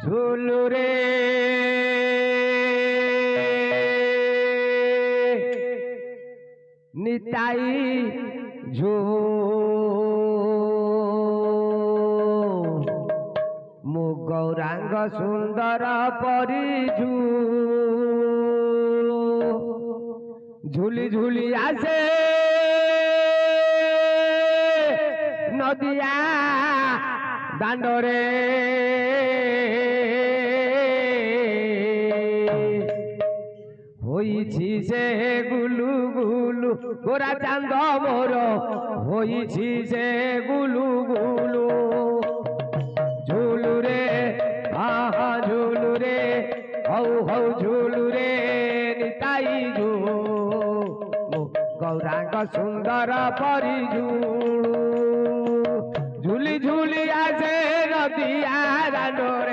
झूलू रे निताई झू मु गौरांग सुंदर परिजू झूली झूली आसे नदिया दांडरे होइछि से गुलु गुलु गोरा चांद मोर होइछि से गुलु गुलु झूलू रे आहा झूलू रे हौ हौ झूलू रे निताई झू गौरांग सुंदर परिजू झूली झूली आसे नदिया दांडरे।